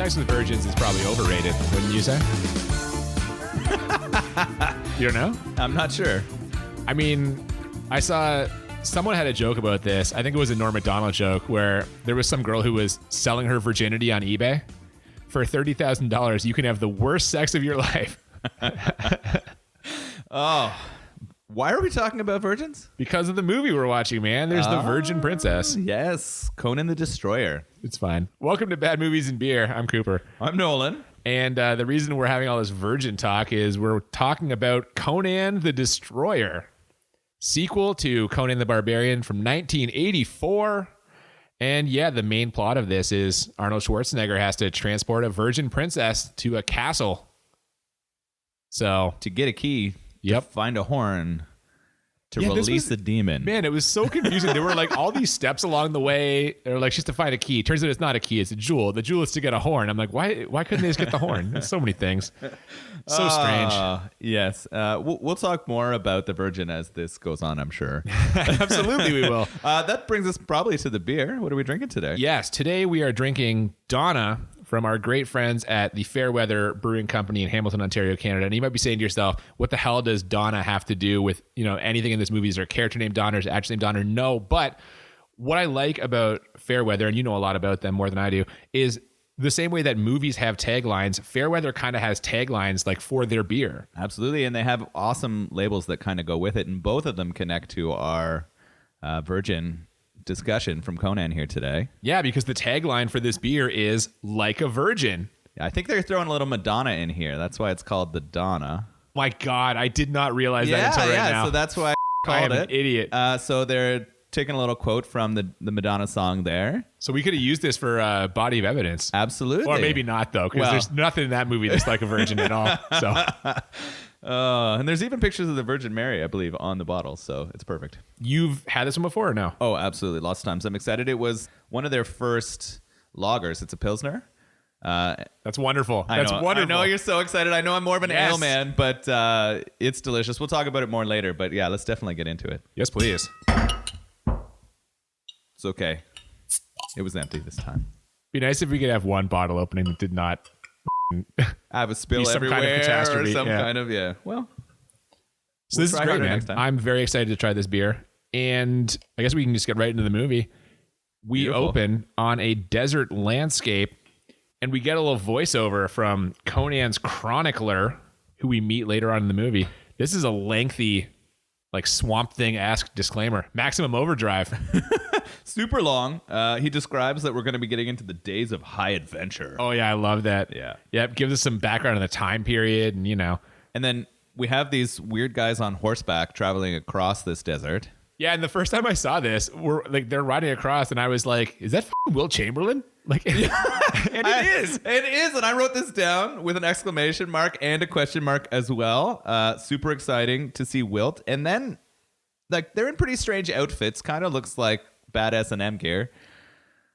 Sex with Virgins is probably overrated, wouldn't you say? You don't know? I'm not sure. I mean, I saw someone had a joke about this. I think it was a Norm Macdonald joke where there was some girl who was selling her virginity on eBay. For $30,000, you can have the worst sex of your life. Oh, why are we talking about virgins? Because of the movie we're watching, man. There's the Virgin Princess. Yes, Conan the Destroyer. It's fine. Welcome to Bad Movies and Beer. I'm Cooper. I'm Nolan. And the reason we're having all this virgin talk is we're talking about Conan the Destroyer, sequel to Conan the Barbarian from 1984. And yeah, the main plot of this is Arnold Schwarzenegger has to transport a virgin princess to a castle. So To get a key, Yep. to find a horn, to Yeah, this release was- the demon. man, it was so confusing. There were like all these steps along the way. They're like, just to find a key. Turns out it's not a key, it's a jewel. The jewel is to get a horn. I'm like, why couldn't they just get the horn? There's so many things. So strange. Yes. We'll talk more about the Virgin as this goes on, I'm sure. Absolutely, we will. That brings us probably to the beer. What are we drinking today? Yes, today we are drinking Donna from our great friends at the Fairweather Brewing Company in Hamilton, Ontario, Canada. And you might be saying to yourself, what the hell does Donna have to do with, anything in this movie? Is there a character named Donna? Is there actually named Donna? No. But what I like about Fairweather, and you know a lot about them more than I do, is the same way that movies have taglines, Fairweather kind of has taglines like for their beer. Absolutely. And they have awesome labels that kind of go with it. And both of them connect to our Virgin discussion from Conan here today. Yeah, because the tagline for this beer is like a virgin. I think they're throwing a little Madonna in here. That's why it's called the Donna. My God, I did not realize that until right now. So that's why I I am called an idiot. So they're taking a little quote from the Madonna song there. So we could have used this for body of evidence. Absolutely. Or maybe not, though, because there's nothing in that movie that's like a virgin at all. So and there's even pictures of the Virgin Mary, I believe, on the bottle. So it's perfect. you've had this one before or no? Oh, absolutely. Lots of times. I'm excited. It was one of their first lagers. It's a Pilsner. That's wonderful. I That's know, wonderful. I know you're so excited. I know I'm more of an Yes. ale man, but it's delicious. We'll talk about it more later. But yeah, let's definitely get into it. Yes, please. It's okay. It was empty this time. Be nice if we could have one bottle opening that did not. I have a spill Be some everywhere kind of catastrophe, or some yeah. kind of, yeah. Well, So this is try great, harder man. next time. I'm very excited to try this beer. And I guess we can just get right into the movie. We Beautiful. open on a desert landscape, and we get a little voiceover from Conan's chronicler, who we meet later on in the movie. This is a lengthy, like Swamp Thing-esque disclaimer. Maximum Overdrive. super long. He describes that we're going to be getting into the days of high adventure. Oh, yeah, I love that. Yeah. Yep, gives us some background on the time period, and And then we have these weird guys on horseback traveling across this desert. Yeah, and the first time I saw this, they're riding across, and I was like, "Is that f***ing Wilt Chamberlain?" Like, and it is. It is. And I wrote this down with an exclamation mark and a question mark as well. Super exciting to see Wilt. And then, like, they're in pretty strange outfits. Kind of looks like bad S&M gear.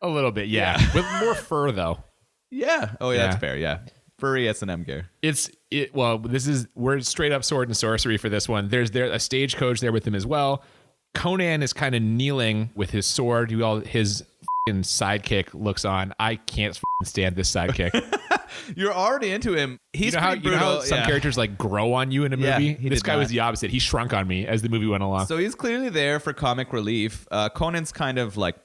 A little bit, yeah, with more fur though. Yeah. Oh, yeah, Yeah. that's fair. Yeah. Furry S&M gear. We're straight up sword and sorcery for this one. There's a stagecoach there with him as well. Conan is kind of kneeling with his sword. His f***ing sidekick looks on. I can't f***ing stand this sidekick. You're already into him. He's you know pretty brutal. how some Yeah. characters like grow on you in a Yeah, movie? he This did guy not. was the opposite. He shrunk on me as the movie went along. So he's clearly there for comic relief. Conan's kind of like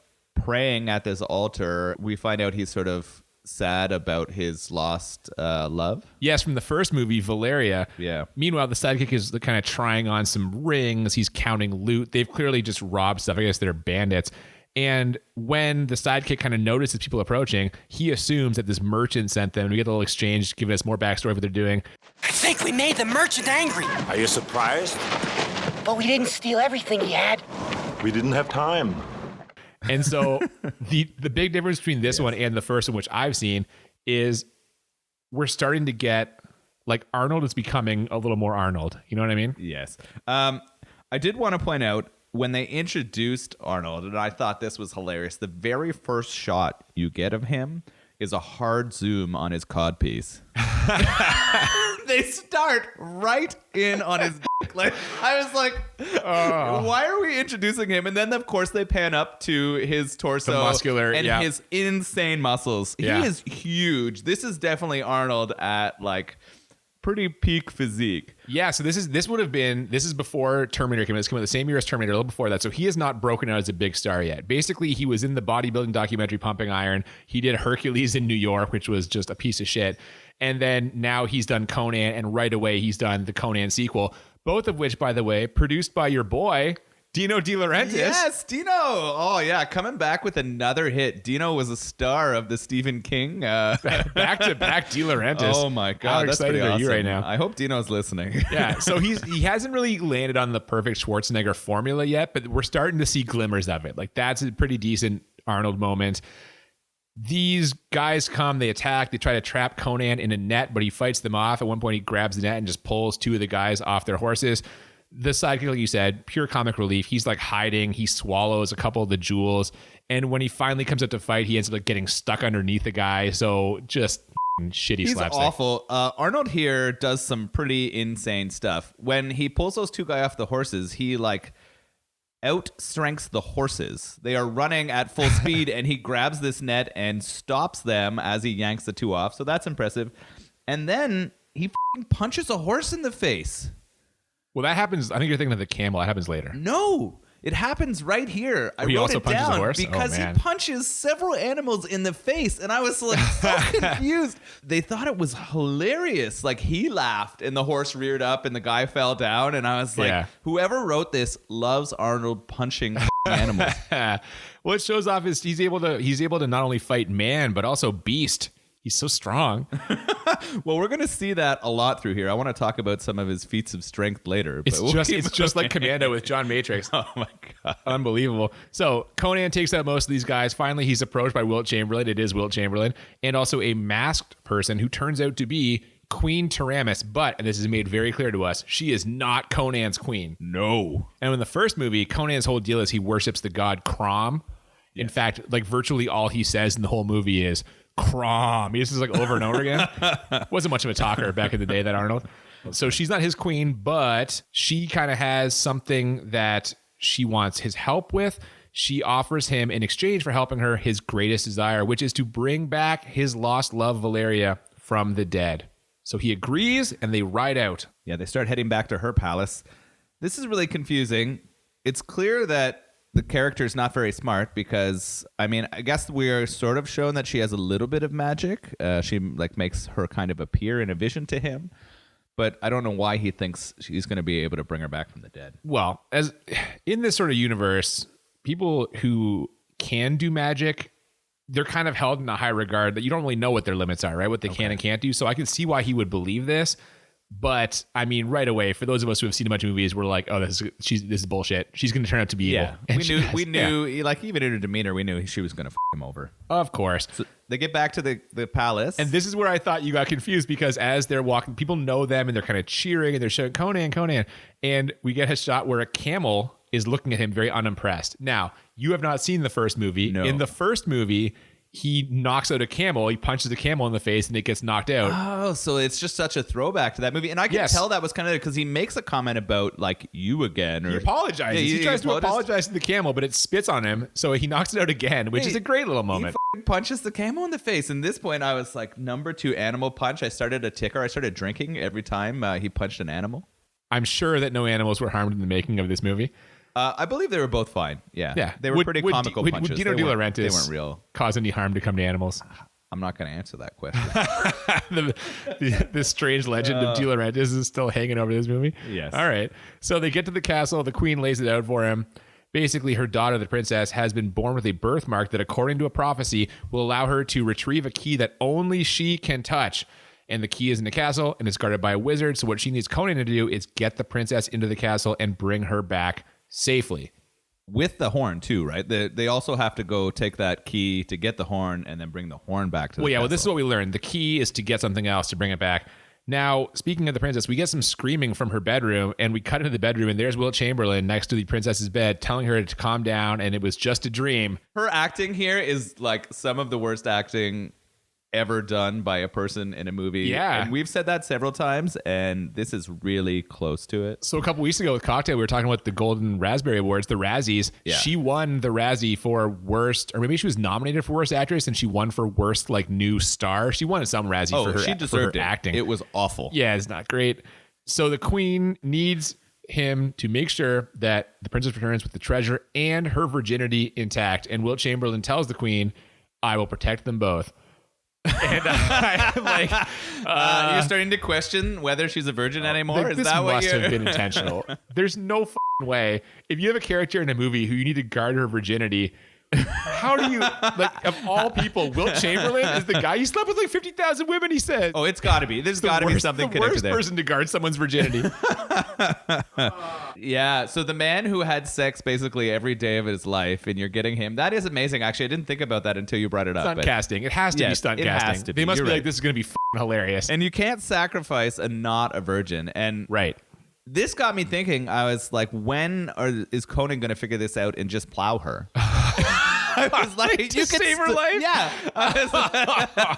praying at this altar. We find out he's sort of sad about his lost love. Yes, from the first movie, Valeria. Yeah. Meanwhile, the sidekick is kind of trying on some rings. He's counting loot. They've clearly just robbed stuff. I guess they're bandits. And when the sidekick kind of notices people approaching, he assumes that this merchant sent them. We get a little exchange, giving us more backstory of what they're doing. I think we made the merchant angry. Are you surprised? But we didn't steal everything he had. We didn't have time. And so the big difference between this one and the first one, which I've seen, is we're starting to get, like, Arnold is becoming a little more Arnold. You know what I mean? Yes. I did want to point out when they introduced Arnold, and I thought this was hilarious, the very first shot you get of him is a hard zoom on his codpiece. They start right in on his sick. Like I was like, why are we introducing him? And then of course they pan up to his torso, The muscular, and yeah. his insane muscles. Yeah. He is huge. This is definitely Arnold at like pretty peak physique. Yeah, so this is before Terminator came out. This came out the same year as Terminator, a little before that. So he has not broken out as a big star yet. Basically, he was in the bodybuilding documentary Pumping Iron. He did Hercules in New York, which was just a piece of shit. And then now he's done Conan, and right away he's done the Conan sequel, both of which, by the way, produced by your boy, Dino De Laurentiis. Yes, Dino. Oh, yeah. Coming back with another hit. Dino was a star of the Stephen King. Back-to-back De Laurentiis. Oh, my God. How That's excited pretty are awesome. you right now? I hope Dino's listening. Yeah, so he hasn't really landed on the perfect Schwarzenegger formula yet, but we're starting to see glimmers of it. Like, that's a pretty decent Arnold moment. These guys come, they attack, they try to trap Conan in a net, but he fights them off. At one point, he grabs the net and just pulls two of the guys off their horses. The sidekick, like you said, pure comic relief. He's like hiding. He swallows a couple of the jewels. And when he finally comes up to fight, he ends up like getting stuck underneath the guy. So just shitty He's slapstick. awful. Arnold here does some pretty insane stuff. When he pulls those two guys off the horses, he like outstrengths the horses. They are running at full speed, and he grabs this net and stops them as he yanks the two off. So that's impressive. And then he punches a horse in the face. Well, that happens. I think you're thinking of the camel. That happens later. No, it happens right here. I he wrote also it punches a down horse? Oh, because he man. punches several animals in the face, and I was like so confused. They thought it was hilarious. Like he laughed, and the horse reared up, and the guy fell down, and I was like, Yeah. whoever wrote this loves Arnold punching animals. Well, it shows off is he's able to not only fight man but also beast. He's so strong. Well, we're going to see that a lot through here. I want to talk about some of his feats of strength later. But It's just like Commando with John Matrix. Oh my God. Unbelievable. So Conan takes out most of these guys. Finally, he's approached by Wilt Chamberlain. It is Wilt Chamberlain. And also a masked person who turns out to be Queen Taramis. But, and this is made very clear to us, she is not Conan's queen. No. And in the first movie, Conan's whole deal is he worships the god Crom. In fact, like virtually all he says in the whole movie is Crom. He just is like over and over again. Wasn't much of a talker back in the day, that Arnold. So she's not his queen, but she kind of has something that she wants his help with. She offers him, in exchange for helping her, his greatest desire, which is to bring back his lost love, Valeria, from the dead. So he agrees, and they ride out. Yeah, they start heading back to her palace. This is really confusing. It's clear that the character is not very smart because, I mean, I guess we are sort of shown that she has a little bit of magic. She like makes her kind of appear in a vision to him, but I don't know why he thinks she's going to be able to bring her back from the dead. Well, as in this sort of universe, people who can do magic, they're kind of held in a high regard that you don't really know what their limits are, right? What they can and can't do. So I can see why he would believe this. But I mean, right away, for those of us who have seen a bunch of movies, we're like, "Oh, this is bullshit. She's going to turn out to be evil." And we knew, like even in her demeanor, we knew she was going to him over. Of course. So they get back to the palace, And this is where I thought you got confused because as they're walking, people know them and they're kind of cheering and they're shouting Conan, and we get a shot where a camel is looking at him very unimpressed. Now, you have not seen the first movie. No. In the first movie, he knocks out a camel. He punches the camel in the face and it gets knocked out. Oh, so it's just such a throwback to that movie. And I can Yes. tell that was kind of because he makes a comment about like you again. Or He apologizes. Yeah, he tries to apologize to the camel, but it spits on him, so he knocks it out again, which is a great little moment. He punches the camel in the face. And this point, I was like, number 2 animal punch. I started a ticker. I started drinking every time he punched an animal. I'm sure that no animals were harmed in the making of this movie. I believe they were both fine. Yeah. Yeah. They were pretty comical punches. Would Dino They De weren't- Laurentiis They weren't real. cause any harm to come to animals? I'm not going to answer that question. the strange legend of De Laurentiis is still hanging over this movie. Yes. All right. So they get to the castle. The queen lays it out for him. Basically, her daughter, the princess, has been born with a birthmark that, according to a prophecy, will allow her to retrieve a key that only she can touch. And the key is in the castle, and it's guarded by a wizard. So what she needs Conan to do is get the princess into the castle and bring her back safely. With the horn, too, right? They also have to go take that key to get the horn and then bring the horn back to the Well, yeah, well, this is castle. what we learned. The key is to get something else to bring it back. Now, speaking of the princess, we get some screaming from her bedroom, and we cut into the bedroom, and there's Wilt Chamberlain next to the princess's bed telling her to calm down, and it was just a dream. Her acting here is like some of the worst acting ever done by a person in a movie. Yeah. And we've said that several times, and this is really close to it. So a couple weeks ago with Cocktail, we were talking about the Golden Raspberry Awards, the Razzies. Yeah. She won the Razzie for worst, or maybe she was nominated for worst actress, and she won for worst like new star. She won some Razzie for her, she deserved for her it. acting. It was awful. Yeah, it's not great. So the Queen needs him to make sure that the princess returns with the treasure and her virginity intact. And Wilt Chamberlain tells the Queen, "I will protect them both." And I'm like, you're starting to question whether she's a virgin ananymore. like, Is this that what must you're... have been intentional. There's no way. If you have a character in a movie who you need to guard her virginity, how do you, like, of all people, Wilt Chamberlain is the guy. He slept with like 50,000 women, he said. Oh, it's got to be. There's got to be something the connected worst there. person to guard someone's virginity. Yeah, so the man who had sex basically every day of his life, and you're getting him. That is amazing. Actually, I didn't think about that until you brought it up. Stunt but- casting. It has to be Yes, stunt it has casting. to be. They must You're be right. like, this is going to be hilarious. And you can't sacrifice a not a virgin. And Right. this got me thinking. I was like, is Conan going to figure this out and just plow her? I was like, To save her life? Yeah. I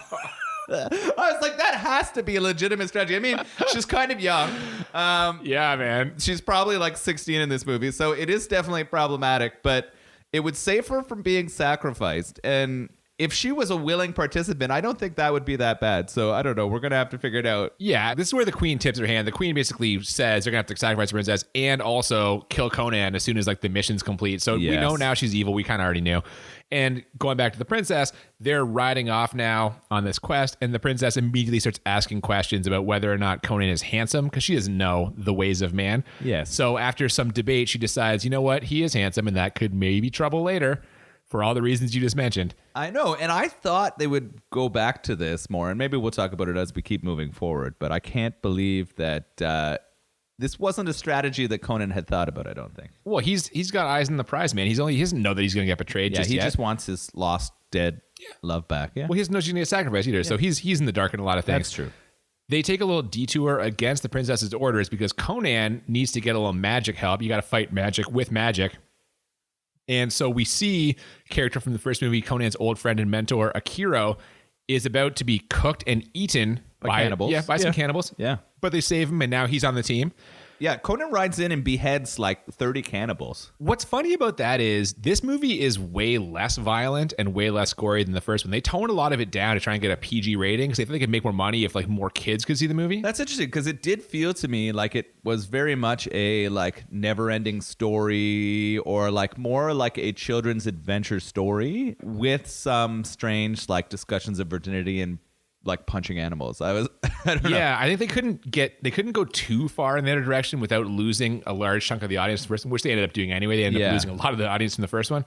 was like, that has to be a legitimate strategy. I mean, she's kind of young. Yeah, man. She's probably like 16 in this movie, so it is definitely problematic, but it would save her from being sacrificed. And if she was a willing participant, I don't think that would be that bad. So I don't know. We're going to have to figure it out. Yeah, this is where the Queen tips her hand. The Queen basically says they're going to have to sacrifice the princess and also kill Conan as soon as like the mission's complete. So we Yes. know now she's evil. We kind of already knew. And going back to the princess, they're riding off now on this quest, and the princess immediately starts asking questions about whether or not Conan is handsome because she doesn't know the ways of man. Yes. So after some debate, she decides, you know what? He is handsome, and that could maybe trouble later for all the reasons you just mentioned. I know, and I thought they would go back to this more, and maybe we'll talk about it as we keep moving forward, but I can't believe that this wasn't a strategy that Conan had thought about, I don't think. Well, he's got eyes on the prize, man. He doesn't know that he's going to get betrayed Yeah, just he yet. just wants his lost, dead love back. Yeah, Well, he doesn't know she's going to get sacrificed either, so he's in the dark in a lot of things. that's true. They take a little detour against the princess's orders because Conan needs to get a little magic help. You got to fight magic with magic. And so we see character from the first movie, Conan's old friend and mentor, Akiro, is about to be cooked and eaten by cannibals. Yeah, by some cannibals. Yeah. But they save him, and now he's on the team. Yeah, Conan rides in and beheads like 30 cannibals. What's funny about that is this movie is way less violent and way less gory than the first one. They toned a lot of it down to try and get a PG rating because they think they could make more money if like more kids could see the movie. That's interesting because it did feel to me like it was very much a like never-ending story or like more like a children's adventure story with some strange like discussions of virginity and like punching animals. I don't know. Yeah, I think they couldn't go too far in that direction without losing a large chunk of the audience first, which they ended up doing anyway. They ended up losing a lot of the audience from the first one.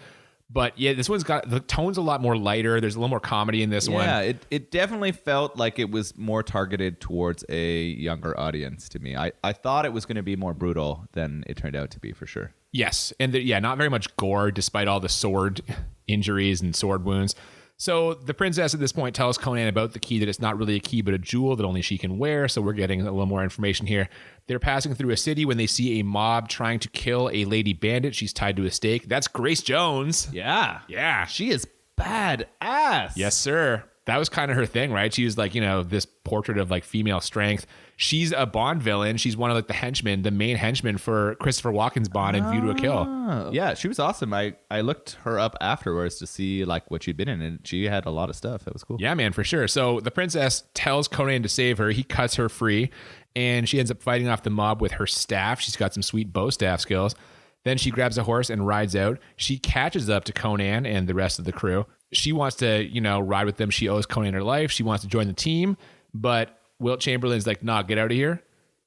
But yeah, this one's got the tone's a lot more lighter. There's a little more comedy in this one. Yeah, it definitely felt like it was more targeted towards a younger audience to me. I thought it was going to be more brutal than it turned out to be for sure. Yes, and not very much gore despite all the sword injuries and sword wounds. So the princess at this point tells Conan about the key, that it's not really a key but a jewel that only she can wear. So we're getting a little more information here. They're passing through a city when they see a mob trying to kill a lady bandit. She's tied to a stake. That's Grace Jones. Yeah. Yeah. She is badass. Yes, sir. That was kind of her thing, right? She was like, this portrait of like female strength. She's a Bond villain. She's one of like the main henchman for Christopher Walken's Bond in View to a Kill. Yeah, she was awesome. I looked her up afterwards to see like what she'd been in, and she had a lot of stuff. That was cool. Yeah, man, for sure. So the princess tells Conan to save her. He cuts her free, and she ends up fighting off the mob with her staff. She's got some sweet bow staff skills. Then she grabs a horse and rides out. She catches up to Conan and the rest of the crew. She wants to, ride with them. She owes Conan her life. She wants to join the team, but Wilt Chamberlain's like, nah, get out of here.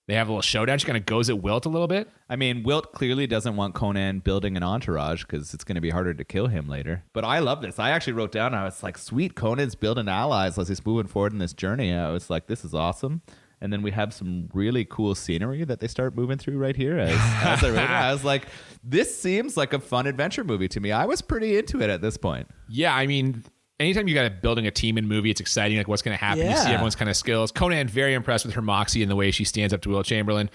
They have a little showdown. She kind of goes at Wilt a little bit. I mean, Wilt clearly doesn't want Conan building an entourage because it's going to be harder to kill him later. But I love this. I actually wrote down, I was like, sweet, Conan's building allies as he's moving forward in this journey. I was like, this is awesome. And then we have some really cool scenery that they start moving through right here. I was like, this seems like a fun adventure movie to me. I was pretty into it at this point. Yeah, I mean, anytime you got building a team in movie, it's exciting. Like what's going to happen. You see everyone's kind of skills. Conan, very impressed with her moxie and the way she stands up to Wilt Chamberlain.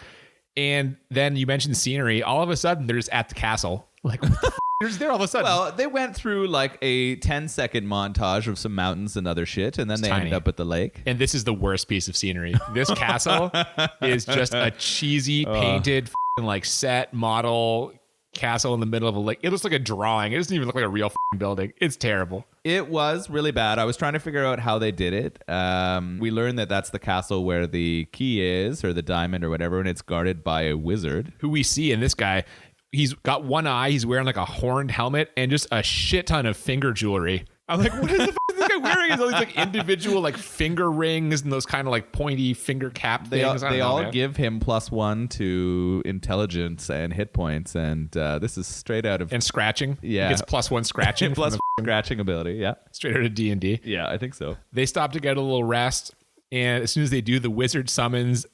And then you mentioned scenery. All of a sudden, they're just at the castle. Like, what the They're just there all of a sudden. Well, they went through like a 10-second montage of some mountains and other shit, and then they ended up at the lake. And this is the worst piece of scenery. This castle is just a cheesy, painted, like set model castle in the middle of a lake. It looks like a drawing. It doesn't even look like a real building. It's terrible. It was really bad. I was trying to figure out how they did it. We learned that that's the castle where the key is, or the diamond or whatever, and it's guarded by a wizard. Who we see in this guy, he's got one eye, he's wearing like a horned helmet and just a shit ton of finger jewelry. I'm like, what is the f- is this guy wearing? He's all these like individual like finger rings and those kind of like pointy finger cap things. They all give him +1 to intelligence and hit points, and this is straight out of... And scratching. Yeah. He gets +1 scratching. plus scratching ability, yeah. Straight out of D&D. Yeah, I think so. They stop to get a little rest, and as soon as they do, the wizard summons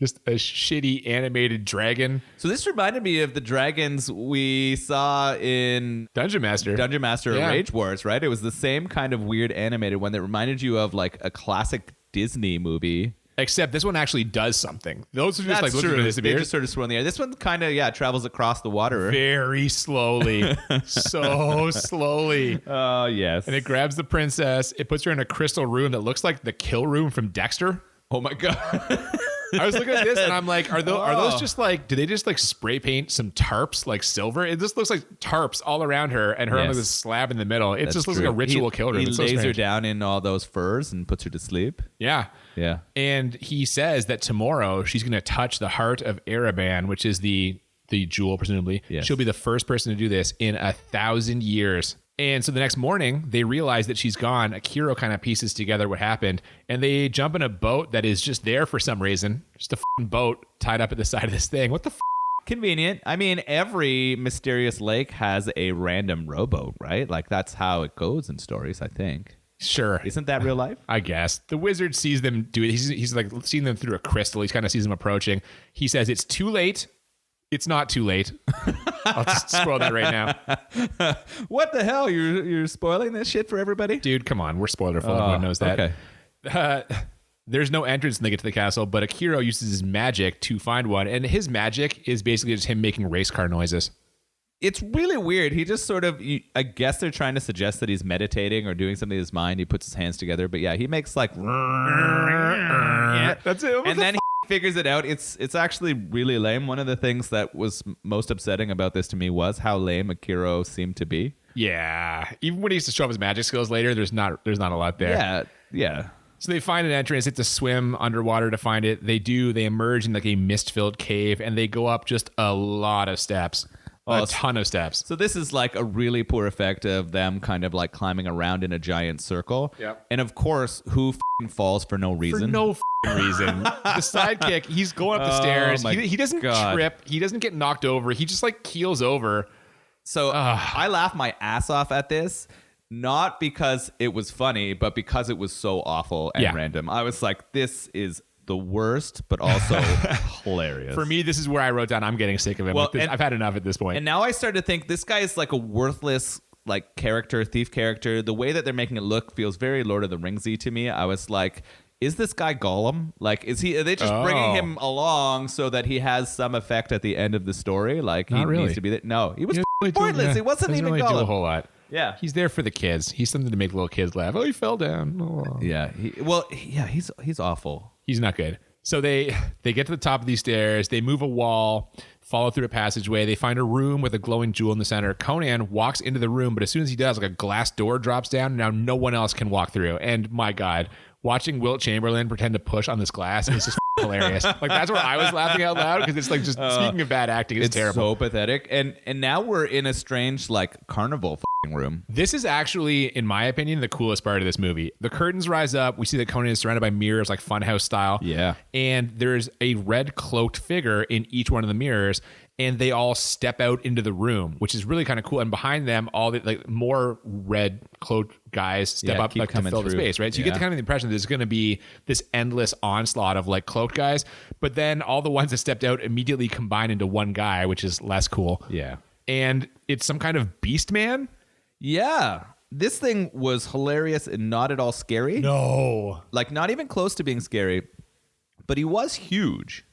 just a shitty animated dragon. So this reminded me of the dragons we saw in Dungeon Master or Rage Wars, right? It was the same kind of weird animated one that reminded you of like a classic Disney movie. Except this one actually does something. Those are just That's like looking true. to They disappear. just sort of swirl in the air. This one kind of, travels across the water. Very slowly. So slowly. Oh, yes. And it grabs the princess. It puts her in a crystal room that looks like the kill room from Dexter. Oh, my God. I was looking at this and I'm like, are those just like, do they just like spray paint some tarps like silver? It just looks like tarps all around her and her on Yes. this slab in the middle. It That's just looks true. like a ritual kill room. He It's so lays her strange. down in all those furs and puts her to sleep. Yeah. Yeah. And he says that tomorrow she's going to touch the heart of Ereban, which is the jewel, presumably. Yes. She'll be the first person to do this in 1,000 years. And so the next morning, they realize that she's gone. Akiro kind of pieces together what happened, and they jump in a boat that is just there for some reason. Just a f***ing boat tied up at the side of this thing. What the f***? Convenient. I mean, every mysterious lake has a random rowboat, right? Like, that's how it goes in stories, I think. Sure. Isn't that real life? I guess. The wizard sees them do it. He's like seeing them through a crystal. He kind of sees them approaching. He says, it's too late. It's not too late. I'll just spoil that right now. What the hell? You're spoiling this shit for everybody? Dude, come on. We're spoilerful. Everyone knows that. Okay. There's no entrance when they get to the castle, but Akiro uses his magic to find one. And his magic is basically just him making race car noises. It's really weird. He just sort of, I guess they're trying to suggest that he's meditating or doing something in his mind. He puts his hands together. But yeah, he makes like... Yeah, that's it. And then he figures it out. It's actually really lame. One of the things that was most upsetting about this to me was how lame Akiro seemed to be. Yeah. Even when he used to show up his magic skills later, there's not a lot there. Yeah, yeah. So they find an entrance. They have to swim underwater to find it. They emerge in like a mist-filled cave, and they go up just a lot of steps. A ton of steps. So this is like a really poor effect of them kind of like climbing around in a giant circle. Yep. And of course, who falls for no reason? For no reason. The sidekick, he's going up the stairs. my He doesn't God. trip. He doesn't get knocked over. He just like keels over. So I laughed my ass off at this, not because it was funny, but because it was so awful and random. I was like, this is the worst, but also hilarious. For me, this is where I wrote down, I'm getting sick of him. Well, I've had enough at this point. And now I started to think this guy is like a worthless like thief character. The way that they're making it look feels very Lord of the Ringsy to me. I was like, is this guy Gollum? Like, are they just bringing him along so that he has some effect at the end of the story? Like, Not he really. needs to be there. No, he was Really pointless. He wasn't doesn't even really do a Gollum. whole lot. Yeah. He's there for the kids. He's something to make little kids laugh. Oh, he fell down. Oh. Yeah. He's awful. He's not good. So they get to the top of these stairs. They move a wall, follow through a passageway. They find a room with a glowing jewel in the center. Conan walks into the room, but as soon as he does, like a glass door drops down. And now no one else can walk through. And my God, watching Wilt Chamberlain pretend to push on this glass is just hilarious. Like that's where I was laughing out loud because it's like just speaking of bad acting, it's terrible. So pathetic. And now we're in a strange like carnival room. This is actually, in my opinion, the coolest part of this movie. The curtains rise up. We see that Conan is surrounded by mirrors, like Funhouse style. Yeah. And there's a red cloaked figure in each one of the mirrors, and they all step out into the room, which is really kind of cool. And behind them, all the like more red cloaked guys step up keep like, to coming fill the through. space, right? So you get the kind of impression that there's going to be this endless onslaught of like cloaked guys, but then all the ones that stepped out immediately combine into one guy, which is less cool. Yeah. And it's some kind of beast man. Yeah. This thing was hilarious and not at all scary. No. Like not even close to being scary, but he was huge.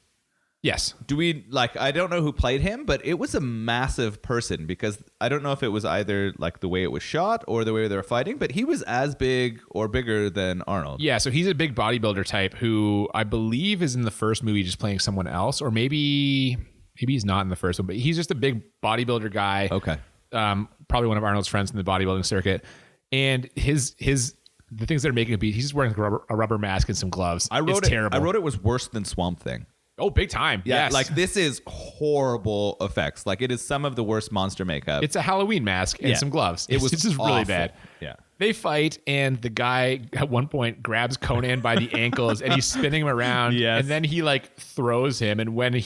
Yes. Do we like? I don't know who played him, but it was a massive person because I don't know if it was either like the way it was shot or the way they were fighting, but he was as big or bigger than Arnold. Yeah, so he's a big bodybuilder type who I believe is in the first movie just playing someone else, or maybe he's not in the first one, but he's just a big bodybuilder guy. Okay. Probably one of Arnold's friends in the bodybuilding circuit. And the things that are making him beat, he's just wearing a rubber mask and some gloves. It's terrible. I wrote it was worse than Swamp Thing. Oh, big time. Yeah, Yes. like this is horrible effects. Like it is some of the worst monster makeup. It's a Halloween mask and some gloves. It was This is really awful. bad. Yeah. They fight, and the guy at one point grabs Conan by the ankles, and he's spinning him around. Yes. And then he like throws him, and when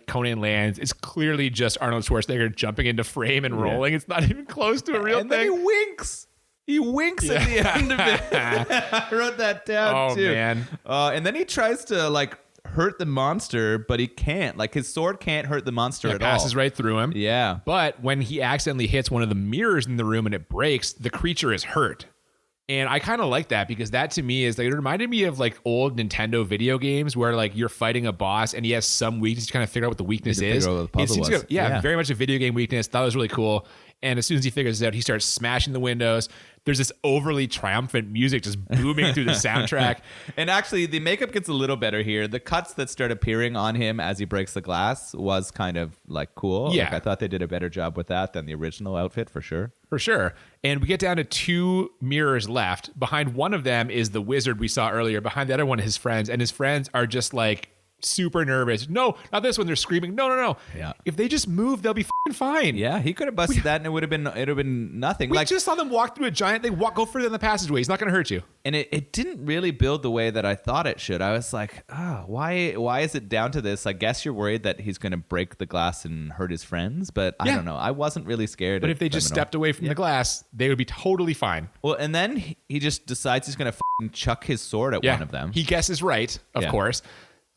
Conan lands, it's clearly just Arnold Schwarzenegger jumping into frame and rolling. It's not even close to a real and thing. then he winks. He winks at the end of it. I wrote that down too. Oh man. And then he tries to like hurt the monster, but he can't. Like his sword can't hurt the monster It at passes all. right through him. Yeah. But when he accidentally hits one of the mirrors in the room and it breaks, the creature is hurt. And I kind of like that because that to me is like, it reminded me of like old Nintendo video games where like you're fighting a boss and he has some weakness. You kind of figure out what the weakness is. figure out what the puzzle It seems was. to- yeah, Yeah. very much a video game weakness. Thought it was really cool. And as soon as he figures it out, he starts smashing the windows. There's this overly triumphant music just booming through the soundtrack. And actually, the makeup gets a little better here. The cuts that start appearing on him as he breaks the glass was kind of like cool. Yeah. Like, I thought they did a better job with that than the original outfit for sure. For sure. And we get down to 2 mirrors left. Behind one of them is the wizard we saw earlier. Behind the other one, his friends. And his friends are just like super nervous. No, not this one. They're screaming. No. Yeah. If they just move, they'll be fine. Yeah, he could have busted that and it would have been nothing. We Like, just saw them walk through a giant thing. Go further in the passageway. He's not going to hurt you. and it didn't really build the way that I thought it should. I was like, why is it down to this? I guess you're worried that he's going to break the glass and hurt his friends, but I Yeah. don't know. I wasn't really scared. But of if they just them at all. stepped away from the glass, they would be totally fine. Well, and then he just decides he's going to chuck his sword at Yeah. one of them. He guesses right, of Yeah. course.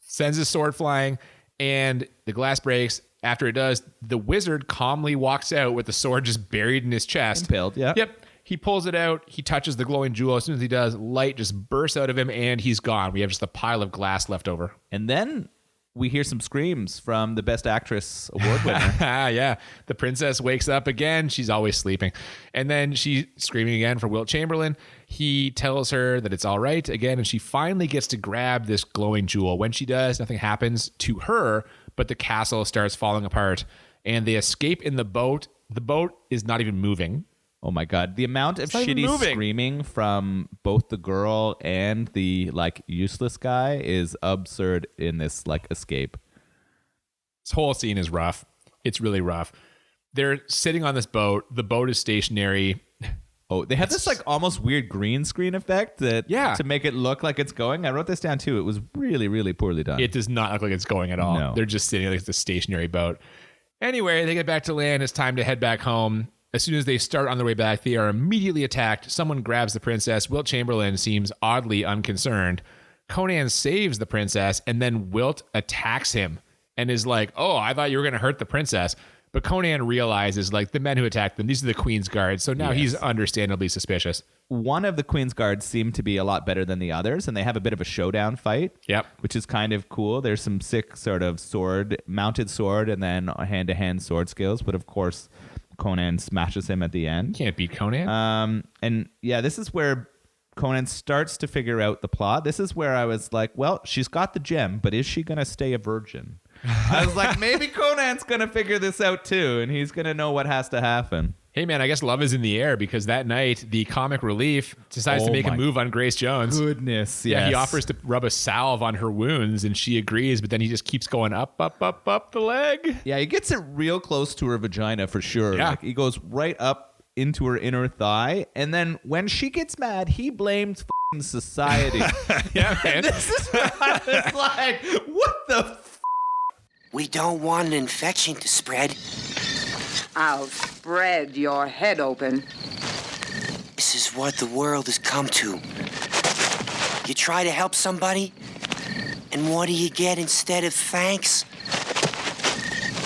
Sends his sword flying, and the glass breaks. After it does, the wizard calmly walks out with the sword just buried in his chest. Impaled, yeah. Yep. He pulls it out. He touches the glowing jewel. As soon as he does, light just bursts out of him, and he's gone. We have just a pile of glass left over. And then we hear some screams from the Best Actress award winner. Yeah. The princess wakes up again. She's always sleeping. And then she's screaming again for Wilt Chamberlain. He tells her that it's all right again, and she finally gets to grab this glowing jewel. When she does, nothing happens to her, but the castle starts falling apart, and they escape in the boat. The boat is not even moving. Oh my God. The amount of not even shitty moving. screaming from both the girl and the like useless guy is absurd in this like escape. This whole scene is rough. It's really rough. They're sitting on this boat. The boat is stationary. Oh, they have this like almost weird green screen effect that to make it look like it's going. I wrote this down too. It was really, really poorly done. It does not look like it's going at all. No. They're just sitting like it's a stationary boat. Anyway, they get back to land. It's time to head back home. As soon as they start on their way back, they are immediately attacked. Someone grabs the princess. Wilt Chamberlain seems oddly unconcerned. Conan saves the princess, and then Wilt attacks him and is like, "Oh, I thought you were going to hurt the princess." But Conan realizes, like, the men who attacked them, these are the Queen's guards. So now he's understandably suspicious. One of the Queen's guards seem to be a lot better than the others, and they have a bit of a showdown fight. Yep. Which is kind of cool. There's some sick sort of mounted sword, and then hand-to-hand sword skills. But of course, Conan smashes him at the end. Can't beat Conan. And yeah, this is where Conan starts to figure out the plot. This is where I was like, well, she's got the gem, but is she going to stay a virgin? I was like, maybe Conan's going to figure this out too, and he's going to know what has to happen. Hey, man, I guess love is in the air because that night, the comic relief decides to make a move on Grace Jones. Goodness, Yeah, yes. he offers to rub a salve on her wounds, and she agrees, but then he just keeps going up the leg. Yeah, he gets it real close to her vagina for sure. Yeah. Like, he goes right up into her inner thigh, and then when she gets mad, he blames f***ing society. Yeah, man. This is where I was like, what the f***? We don't want an infection to spread. I'll spread your head open. This is what the world has come to. You try to help somebody, and what do you get instead of thanks?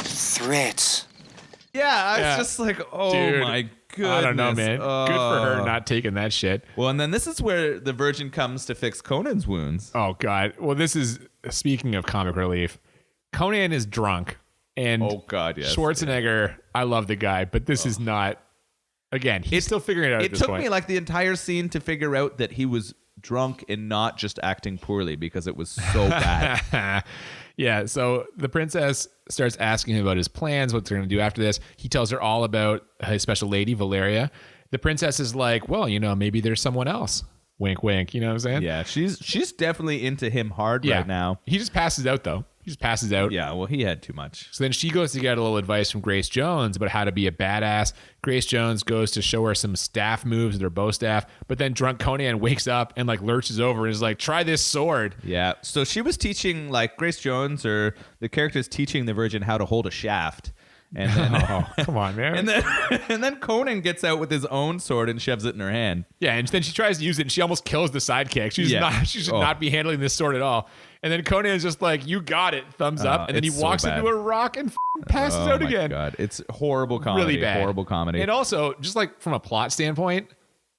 Threats. Yeah, I was Yeah. just like, oh Dude, my goodness. I don't know, man. Good for her Oh. not taking that shit. Well, and then this is where the Virgin comes to fix Conan's wounds. Oh, God. Well, this is, speaking of comic relief, Conan is drunk. And Oh, God, yes. Schwarzenegger, I love the guy, but this is not... Again, he's still figuring it out at It this took point. me like the entire scene to figure out that he was drunk and not just acting poorly because it was so bad. Yeah, so the princess starts asking him about his plans, what they're going to do after this. He tells her all about his special lady, Valeria. The princess is like, well, maybe there's someone else. Wink, wink. You know what I'm saying? Yeah, she's definitely into him hard right now. He just passes out, though. He just passes out. Yeah, well, he had too much. So then she goes to get a little advice from Grace Jones about how to be a badass. Grace Jones goes to show her some staff moves, their bow staff. But then drunk Conan wakes up and like lurches over and is like, try this sword. Yeah, so she was teaching, like, Grace Jones, or the character's teaching the Virgin how to hold a shaft. And then, Oh, come on, man. and then Conan gets out with his own sword and shoves it in her hand. Yeah, and then she tries to use it and she almost kills the sidekick. She should Oh. not be handling this sword at all. And then Conan is just like, you got it, thumbs up. And then he it's so walks bad. into a rock and passes out my again. God, it's horrible comedy. Really bad. Horrible comedy. And also, just like from a plot standpoint,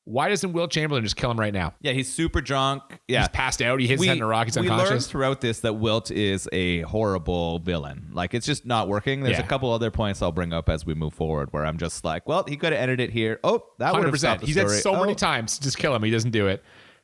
why doesn't Wilt Chamberlain just kill him right now? Yeah, he's super drunk. Yeah, He's passed out. He hits his head in a rock. He's we learned unconscious. throughout this that Wilt is a horrible villain. Like, it's just not working. There's Yeah. a couple other points I'll bring up as we move forward where I'm just like, well, he could have ended it here. Oh, that would have stopped the He's story. had so many Oh. times to just kill him. He doesn't do it.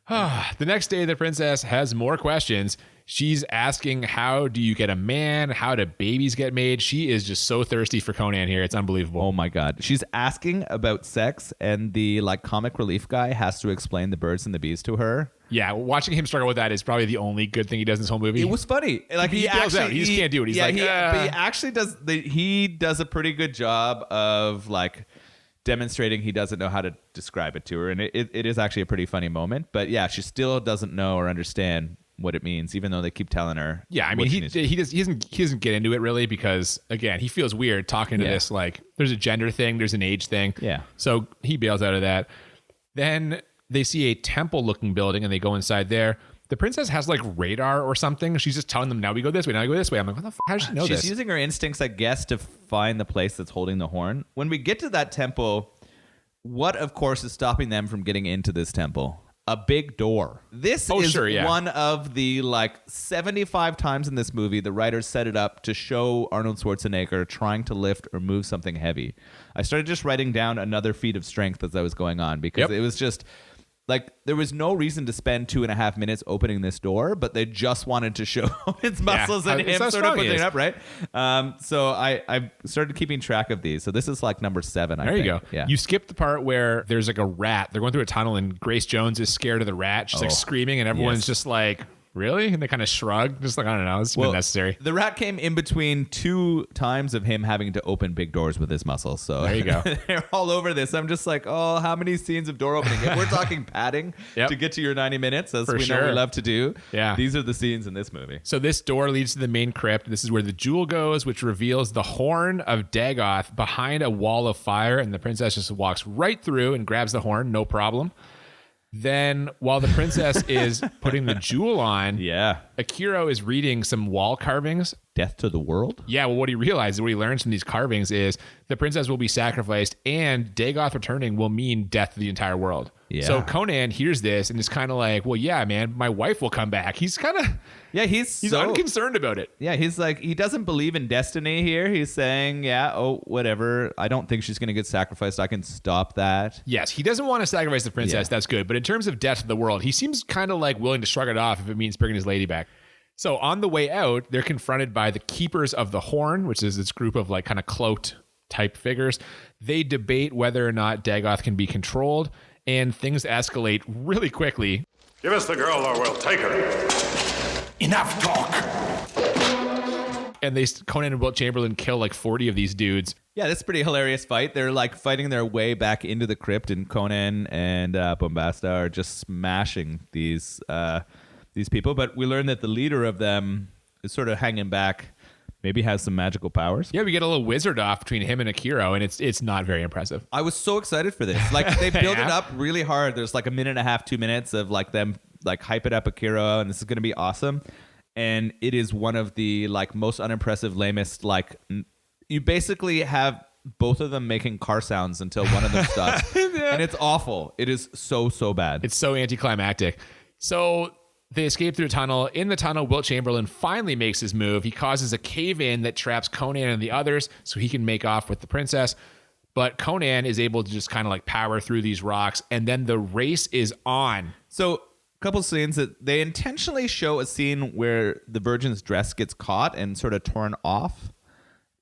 The next day, the princess has more questions. She's asking, how do you get a man? How do babies get made? She is just so thirsty for Conan here. It's unbelievable. Oh my God. She's asking about sex, and the like comic relief guy has to explain the birds and the bees to her. Yeah, watching him struggle with that is probably the only good thing he does in this whole movie. It was funny. Like He bails out. He just can't do it. He's like, but he actually does. He does a pretty good job of like demonstrating he doesn't know how to describe it to her, and it is actually a pretty funny moment. But yeah, she still doesn't know or understand what it means, even though they keep telling her. Yeah, I what mean, she he needs to doesn't get into it really because again, he feels weird talking to Yeah. this. Like, there's a gender thing, there's an age thing. Yeah. So he bails out of that. Then they see a temple-looking building and they go inside there. The princess has like radar or something. She's just telling them, now we go this way, now we go this way. I'm like, what the fuck? How does she know She's this? using her instincts, I guess, to find the place that's holding the horn. When we get to that temple, what, of course, is stopping them from getting into this temple? A big door. This is sure, yeah. one of the like 75 times in this movie the writers set it up to show Arnold Schwarzenegger trying to lift or move something heavy. I started just writing down another feat of strength as I was going on because Yep. it was just like there was no reason to spend 2.5 minutes opening this door, but they just wanted to show his muscles and It's him how sort of strong he putting it is. up, right? So I started keeping track of these. So this is like number 7. There you go. Yeah. You skipped the part where there's like a rat. They're going through a tunnel and Grace Jones is scared of the rat. She's like screaming and everyone's yes. just like, really? And they kind of shrug. Just like, I don't know. It's been necessary. The rat came in between 2 times of him having to open big doors with his muscles. So There you go. they're all over this. I'm just like, oh, how many scenes of door opening? If we're talking padding Yep. to get to your 90 minutes, as For we know sure. we love to do. Yeah. These are the scenes in this movie. So this door leads to the main crypt. This is where the jewel goes, which reveals the horn of Dagoth behind a wall of fire. And the princess just walks right through and grabs the horn. No problem. Then while the princess is putting the jewel on, Yeah. Akira is reading some wall carvings. Death to the world? Yeah, well, what he realizes, what he learns from these carvings is the princess will be sacrificed and Dagoth returning will mean death to the entire world. Yeah. So Conan hears this and is kind of like, well, yeah, man, my wife will come back. He's kind of, Yeah, he's so unconcerned about it. Yeah, he's like, he doesn't believe in destiny here. He's saying, yeah, oh, whatever. I don't think she's going to get sacrificed. I can stop that. Yes, he doesn't want to sacrifice the princess. Yeah. That's good. But in terms of death to the world, he seems kind of like willing to shrug it off if it means bringing his lady back. So on the way out, they're confronted by the Keepers of the Horn, which is this group of like kind of cloaked type figures. They debate whether or not Dagoth can be controlled, and things escalate really quickly. Give us the girl or we'll take her. Enough talk. And Conan and Wilt Chamberlain kill like 40 of these dudes. Yeah, that's a pretty hilarious fight. They're like fighting their way back into the crypt, and Conan and Bombasta are just smashing these people. But we learn that the leader of them is sort of hanging back, maybe has some magical powers. Yeah, we get a little wizard off between him and Akira, and it's not very impressive. I was so excited for this. Like they build it Yeah. up really hard. There's like 1.5 minutes, 2 minutes of like them like hype it up Akira, and this is going to be awesome. And it is one of the like most unimpressive, lamest. Like you basically have both of them making car sounds until one of them stops, and it's awful. It is so bad. It's so anticlimactic. So They escape through a tunnel. In the tunnel, Wilt Chamberlain finally makes his move. He causes a cave-in that traps Conan and the others so he can make off with the princess. But Conan is able to just kind of like power through these rocks, and then the race is on. So a couple scenes that they intentionally show a scene where the virgin's dress gets caught and sort of torn off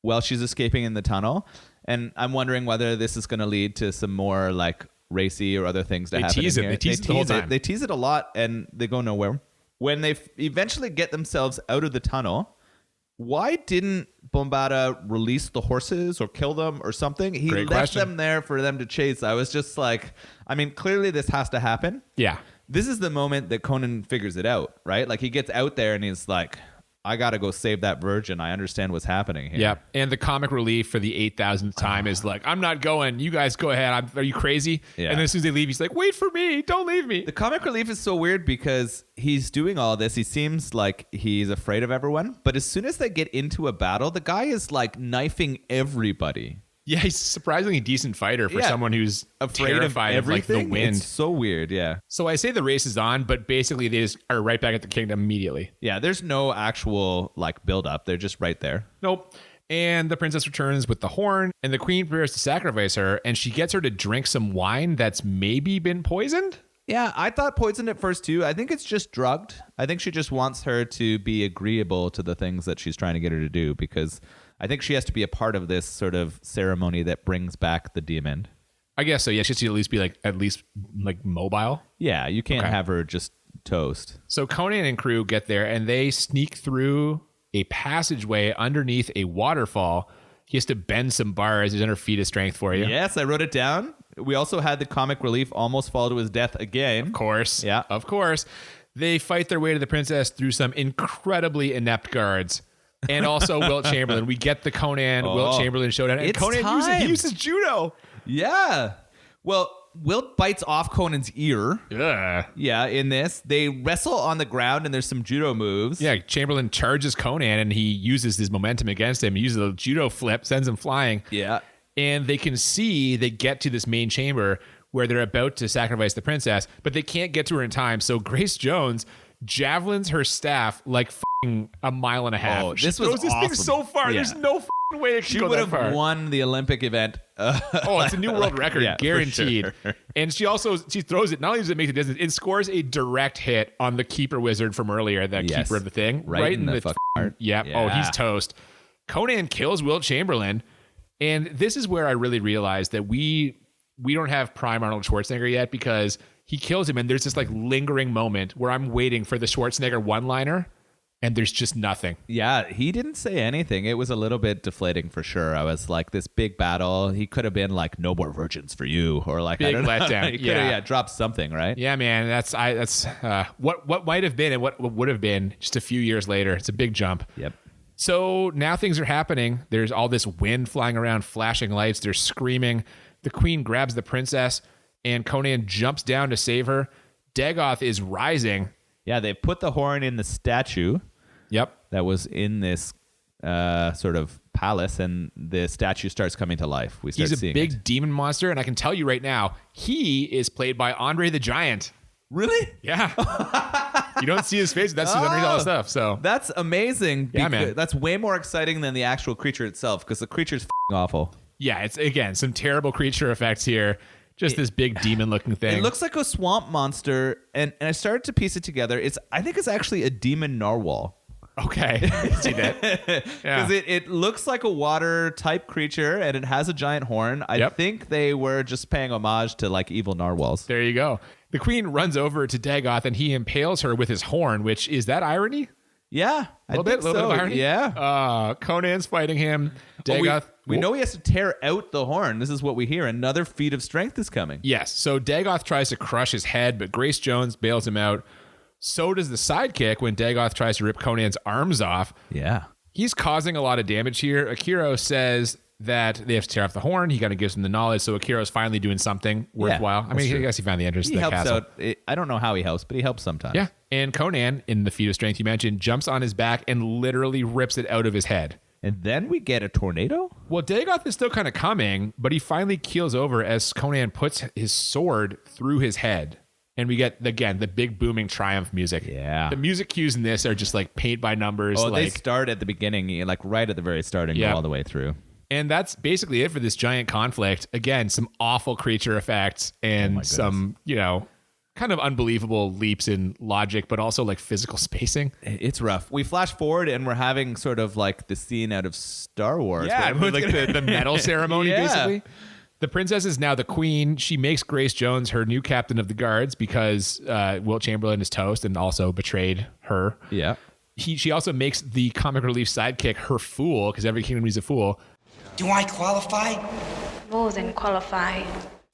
while she's escaping in the tunnel. And I'm wondering whether this is going to lead to some more like racy or other things that happen. They tease it the whole time. They tease it a lot and they go nowhere. When they eventually get themselves out of the tunnel, why didn't Bombarda release the horses or kill them or something? He left them there for them to chase. I was just like, I mean, clearly this has to happen. Yeah. This is the moment that Conan figures it out, right? Like he gets out there and he's like, I got to go save that virgin. I understand what's happening here. Yeah. And the comic relief for the 8,000th time is like, I'm not going. You guys go ahead. Are you crazy? Yeah. And then as soon as they leave, he's like, wait for me. Don't leave me. The comic relief is so weird because he's doing all this. He seems like he's afraid of everyone. But as soon as they get into a battle, the guy is like knifing everybody. Yeah, he's a surprisingly decent fighter for someone who's Afraid terrified of everything. like the wind. It's so weird, yeah. So I say the race is on, but basically they just are right back at the kingdom immediately. Yeah, there's no actual like build up. They're just right there. Nope. And the princess returns with the horn, and the queen prepares to sacrifice her, and she gets her to drink some wine that's maybe been poisoned. Yeah, I thought poisoned at first too. I think it's just drugged. I think she just wants her to be agreeable to the things that she's trying to get her to do, because I think she has to be a part of this sort of ceremony that brings back the demon. I guess so. Yeah, she has to at least mobile. Yeah, you can't have her just toast. So Conan and crew get there, and they sneak through a passageway underneath a waterfall. He has to bend some bars. He's under feet of strength for you. Yes, I wrote it down. We also had the comic relief almost fall to his death again. Of course. Yeah. Of course. They fight their way to the princess through some incredibly inept guards. And also Wilt Chamberlain. We get the Conan Wilt Chamberlain showdown. And It's Conan time. uses judo. Yeah. Well, Wilt bites off Conan's ear. Ugh. Yeah, in this. They wrestle on the ground and there's some judo moves. Yeah, Chamberlain charges Conan and he uses his momentum against him. He uses a judo flip, sends him flying. Yeah. And they get to this main chamber where they're about to sacrifice the princess, but they can't get to her in time. So Grace Jones javelins her staff like a mile and a half. Oh, She this was throws this thing awesome. so far. Yeah. There's no way it can She go would that far. have won the Olympic event. Oh, it's a new world record, Yeah, for guaranteed. sure. And she throws it. Not only does it make the distance, it scores a direct hit on the keeper wizard from earlier, the Yes. keeper of the thing, Right in the fucking heart. Yep. Yeah. Oh, he's toast. Conan kills Wilt Chamberlain, and this is where I really realized that we don't have prime Arnold Schwarzenegger yet, because he kills him, and there's this like lingering moment where I'm waiting for the Schwarzenegger one-liner. And there's just nothing. Yeah, he didn't say anything. It was a little bit deflating for sure. I was like, this big battle. He could have been like, no more virgins for you, or like, Big I don't know. letdown. He could have dropped something, right? Yeah, man. That's what might have been and what would have been just a few years later. It's a big jump. Yep. So now things are happening. There's all this wind flying around, flashing lights. They're screaming. The queen grabs the princess, and Conan jumps down to save her. Dagoth is rising. Yeah, they put the horn in the statue. Yep. That was in this sort of palace, and the statue starts coming to life. We start He's a seeing big it. demon monster, and I can tell you right now, he is played by André the Giant. Really? Yeah. You don't see his face. That's who's underneath all the stuff. So That's amazing. Yeah, man. That's way more exciting than the actual creature itself, because the creature's f***ing awful. yeah, it's again some terrible creature effects here. Just this big demon-looking thing. It looks like a swamp monster, and I started to piece it together. I think it's actually a demon narwhal. okay. I can see that. Yeah. Because it looks like a water type creature, and it has a giant horn. I Yep. think they were just paying homage to like evil narwhals. There you go. The queen runs over to Dagoth and he impales her with his horn, which is that irony? Yeah, A little bit of irony. Yeah. Conan's fighting him. Oh, Dagoth. we know he has to tear out the horn. This is what we hear. Another feat of strength is coming. Yes. So Dagoth tries to crush his head, but Grace Jones bails him out. So does the sidekick when Dagoth tries to rip Conan's arms off. Yeah. He's causing a lot of damage here. Akiro says that they have to tear off the horn. He kind of gives him the knowledge. So Akiro's finally doing something worthwhile. I mean, I guess he found the entrance He to the helps castle. out. I don't know how he helps, but he helps sometimes. Yeah. And Conan, in the feat of strength you mentioned, jumps on his back and literally rips it out of his head. And then we get a tornado? Well, Dagoth is still kind of coming, but he finally keels over as Conan puts his sword through his head. And we get, again, the big booming Triumph music. Yeah. The music cues in this are just like paint by numbers. Oh, they like, start at the beginning, like right at the very start and go all the way through. and that's basically it for this giant conflict. Again, some awful creature effects and some, kind of unbelievable leaps in logic, but also like physical spacing. It's rough. We flash forward and we're having sort of like the scene out of Star Wars. Yeah, where like the medal ceremony, basically. The princess is now the queen. She makes Grace Jones her new captain of the guards because Wilt Chamberlain is toast and also betrayed her. Yeah. She also makes the comic relief sidekick her fool because every kingdom needs a fool. Do I qualify? More than qualify.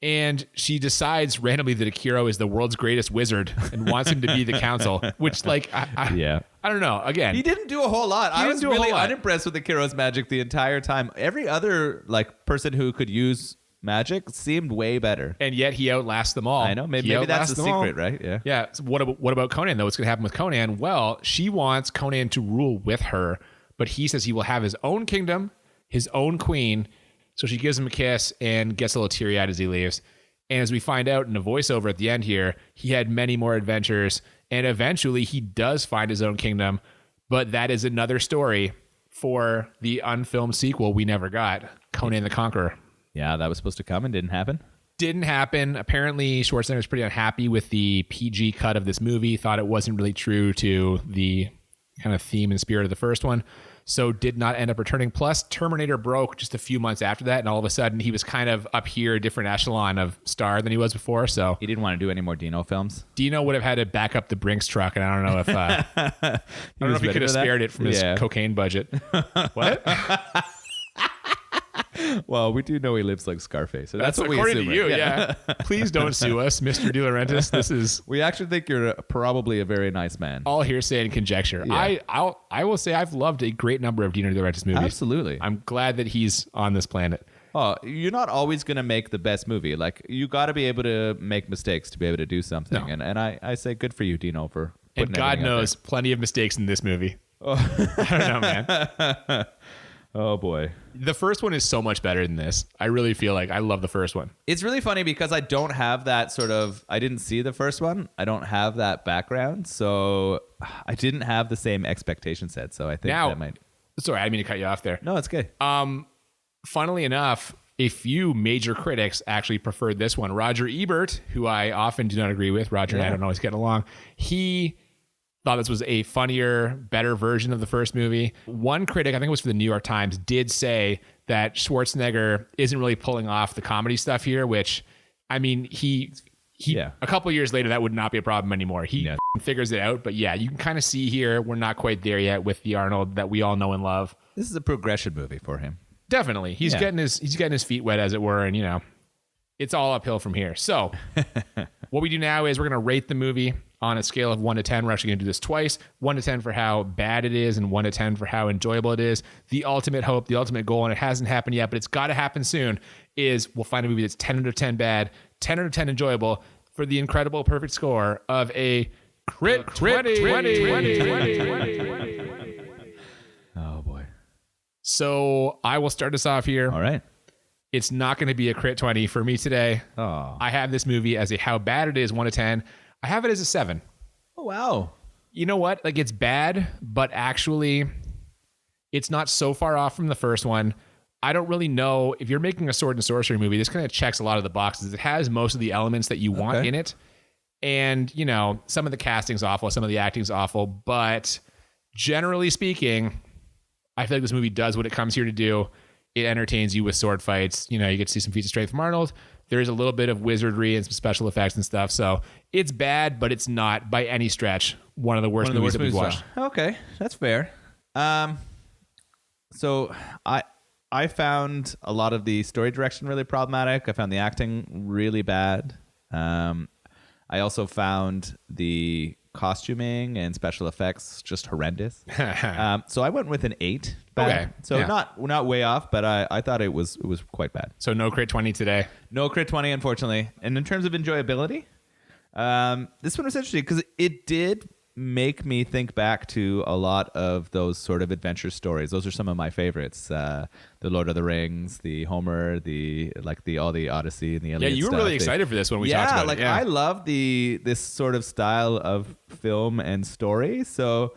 And she decides randomly that Akiro is the world's greatest wizard and wants him to be the council, which, like, I don't know. Again, He didn't do a whole lot. I was didn't do a really whole lot. unimpressed with Akiro's magic the entire time. Every other like person who could use magic seemed way better. and yet he outlasts them all. I know. Maybe that's outlasts the them all. secret, right? Yeah. Yeah. So what about Conan, though? What's going to happen with Conan? Well, she wants Conan to rule with her, but he says he will have his own kingdom, his own queen. So she gives him a kiss and gets a little teary-eyed as he leaves. And as we find out in a voiceover at the end here, he had many more adventures, and eventually he does find his own kingdom. But that is another story for the unfilmed sequel we never got, Conan the Conqueror. Yeah, that was supposed to come and didn't happen. Didn't happen. Apparently, Schwarzenegger was pretty unhappy with the PG cut of this movie, thought it wasn't really true to the kind of theme and spirit of the first one, so did not end up returning. Plus, Terminator broke just a few months after that, and all of a sudden, he was kind of up here, a different echelon of star than he was before, so He didn't want to do any more Dino films. Dino would have had to back up the Brinks truck, and I don't know if he could have spared it from his cocaine budget. What? Well, we do know he lives like Scarface. So that's what we according assume, to you, right? yeah. Please don't sue us, Mr. De Laurentiis. This is We actually think you're probably a very nice man. all hearsay and conjecture. Yeah. I will say I've loved a great number of Dino De Laurentiis movies. Absolutely. I'm glad that he's on this planet. Oh, you're not always going to make the best movie. Like, you got to be able to make mistakes to be able to do something. No. And I say good for you, Dino, for putting And God everything out knows, plenty of mistakes in this movie. I don't know, man. there. Oh, boy. The first one is so much better than this. I really feel like I love the first one. It's really funny because I don't have that sort of... I didn't see the first one. I don't have that background. So I didn't have the same expectation set. So I think Now, that might... sorry, I didn't mean to cut you off there. No, it's good. Funnily enough, a few major critics actually preferred this one. Roger Ebert, who I often do not agree with, Roger and I don't always get along, he thought this was a funnier, better version of the first movie. One critic, I think it was for the New York Times, did say that Schwarzenegger isn't really pulling off the comedy stuff here, which, I mean, he a couple years later, that would not be a problem anymore. He figures it out. But yeah, you can kind of see here, we're not quite there yet with the Arnold that we all know and love. This is a progression movie for him. Definitely. He's getting his feet wet, as it were, and it's all uphill from here. So what we do now is we're going to rate the movie on a scale of 1 to 10. We're actually going to do this twice. 1 to 10 for how bad it is, and 1 to 10 for how enjoyable it is. The ultimate hope, the ultimate goal, and it hasn't happened yet, but it's got to happen soon, is we'll find a movie that's 10 out of 10 bad, 10 out of 10 enjoyable, for the incredible perfect score of a crit 20. Oh, boy. So I will start us off here. All right. It's not going to be a crit 20 for me today. Oh. I have this movie as a how bad it is, 1 to 10. I have it as a 7. Oh, wow. You know what? Like, it's bad, but actually, it's not so far off from the first one. I don't really know. If you're making a sword and sorcery movie, this kind of checks a lot of the boxes. It has most of the elements that you want in it. And, some of the casting's awful, some of the acting's awful. But generally speaking, I feel like this movie does what it comes here to do. It entertains you with sword fights. You get to see some feats of strength from Arnold. There is a little bit of wizardry and some special effects and stuff. So it's bad, but it's not by any stretch one of the worst movies that we've watched. Okay, that's fair. So I found a lot of the story direction really problematic. I found the acting really bad. I also found the costuming and special effects just horrendous. So I went with an 8. Bad. Okay. So Yeah. not way off, but I thought it was quite bad. So no crit 20 today. No crit 20, unfortunately. And in terms of enjoyability, this one was interesting because it did make me think back to a lot of those sort of adventure stories. Those are some of my favorites. The Lord of the Rings, the Homer, all the Odyssey and the Iliad. Yeah, you were stuff. really excited for this when we talked about it. Yeah, I love this sort of style of film and story. So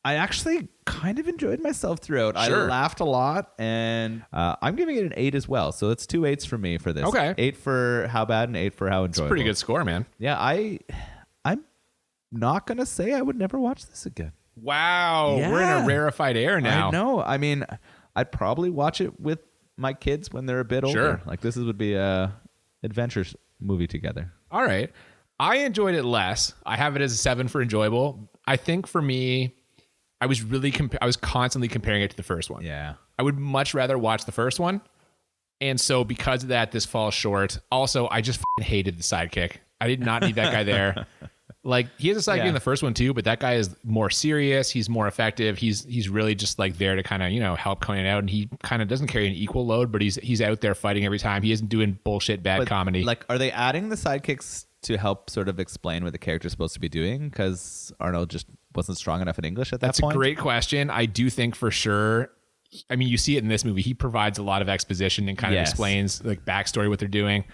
I actually kind of enjoyed myself throughout. Sure. I laughed a lot, and I'm giving it an 8 as well. So it's 2 8s for me for this. Okay. 8 for how bad and 8 for how enjoyable. It's a pretty good score, man. Yeah, I'm not going to say I would never watch this again. Wow. Yeah. We're in a rarefied air now. I know. I mean, I'd probably watch it with my kids when they're a bit older. Sure. Like this would be a adventure movie together. All right. I enjoyed it less. I have it as a 7 for enjoyable. I think for me, I was really I was constantly comparing it to the first one. Yeah. I would much rather watch the first one. And so because of that, this falls short. Also, I just hated the sidekick. I did not need that guy there. Like he has a sidekick in the first one too, but that guy is more serious. He's more effective. He's really just like there to kind of, help Conan out. And he kind of doesn't carry an equal load, but he's out there fighting every time. He isn't doing bullshit bad comedy. Like, are they adding the sidekicks to help sort of explain what the character's supposed to be doing? Because Arnold just wasn't strong enough in English at that point. That's a great question. I do think for sure. I mean, you see it in this movie. He provides a lot of exposition and kind of explains like backstory, what they're doing.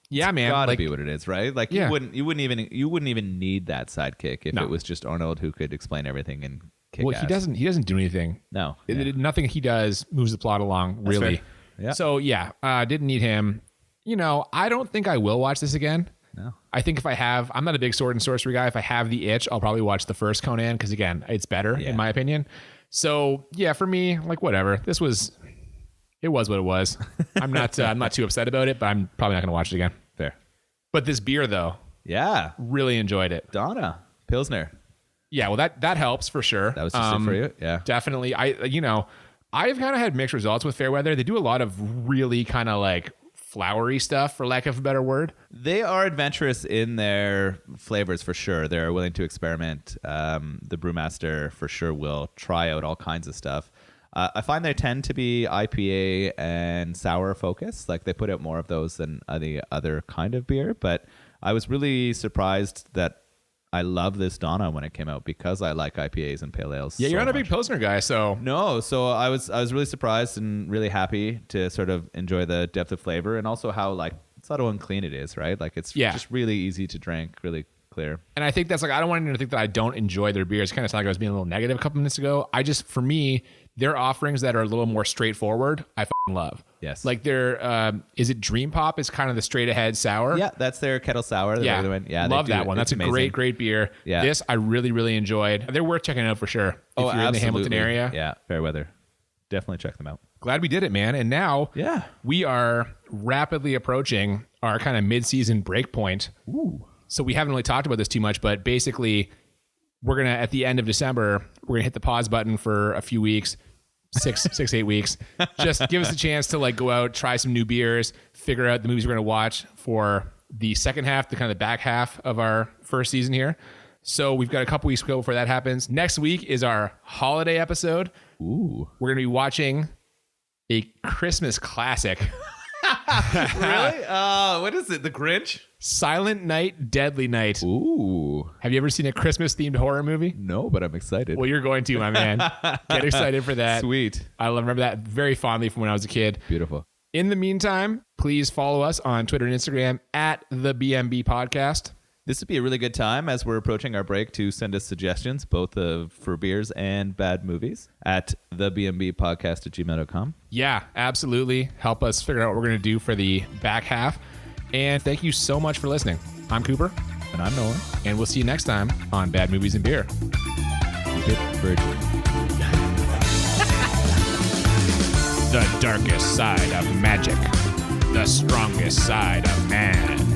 Yeah, man. Gotta be what it is, right? Like Yeah. you wouldn't even need that sidekick if it was just Arnold who could explain everything and kick Well, ass. he doesn't do anything. No. Nothing he does moves the plot along, really. fair. Yeah. So didn't need him. I don't think I will watch this again. No. I think if I have, I'm not a big sword and sorcery guy. If I have the itch, I'll probably watch the first Conan because again, it's better in my opinion. So yeah, for me, like whatever. It was what it was. I'm not too upset about it, but I'm probably not going to watch it again. Fair. But this beer though, Yeah. really enjoyed it. Donna Pilsner. Yeah, well that helps for sure. That was just it for you? Yeah. Definitely. I've kind of had mixed results with Fairweather. They do a lot of really kind of like flowery stuff, for lack of a better word. They are adventurous in their flavors for sure. They're willing to experiment. The brewmaster for sure will try out all kinds of stuff. I find they tend to be IPA and sour focused. Like they put out more of those than any other kind of beer. But I was really surprised that I love this Donna when it came out because I like IPAs and pale ales. Yeah, you're so not a big much. Pilsner guy, so No, so I was really surprised and really happy to sort of enjoy the depth of flavor and also how like subtle and clean it is, right? Like it's just really easy to drink, really clear. And I think that's like, I don't want anyone to think that I don't enjoy their beers. Kind of sound like I was being a little negative a couple minutes ago. For me, their offerings that are a little more straightforward, I fucking love. Yes. Like their, is it Dream Pop? Is kind of the straight ahead sour. Yeah, that's their kettle sour. Yeah. Love that one. That's a amazing. great beer. Yeah. This I really, really enjoyed. They're worth checking out for sure. If you're in the Hamilton absolutely. area. Yeah, Fairweather. Definitely check them out. Glad we did it, man. And now we are rapidly approaching our kind of mid-season break point. Ooh. So we haven't really talked about this too much, but basically we're going to, at the end of December, we're going to hit the pause button for a few weeks, 8 weeks. Just give us a chance to like go out, try some new beers, figure out the movies we're going to watch for the second half, the kind of back half of our first season here. So we've got a couple weeks to go before that happens. Next week is our holiday episode. Ooh. We're going to be watching a Christmas classic. Really? What is it? The Grinch? Silent Night, Deadly Night. Ooh. Have you ever seen a Christmas-themed horror movie? No, but I'm excited. Well, you're going to, my man. Get excited for that. Sweet. I remember that very fondly from when I was a kid. Beautiful. In the meantime, please follow us on Twitter and Instagram at the BMB Podcast. This would be a really good time as we're approaching our break to send us suggestions, both for beers and bad movies, at thebmbpodcast@gmail.com. Yeah, absolutely. Help us figure out what we're going to do for the back half. And thank you so much for listening. I'm Cooper. And I'm Nolan. And we'll see you next time on Bad Movies and Beer. Keep it virgin. The darkest side of magic. The strongest side of man.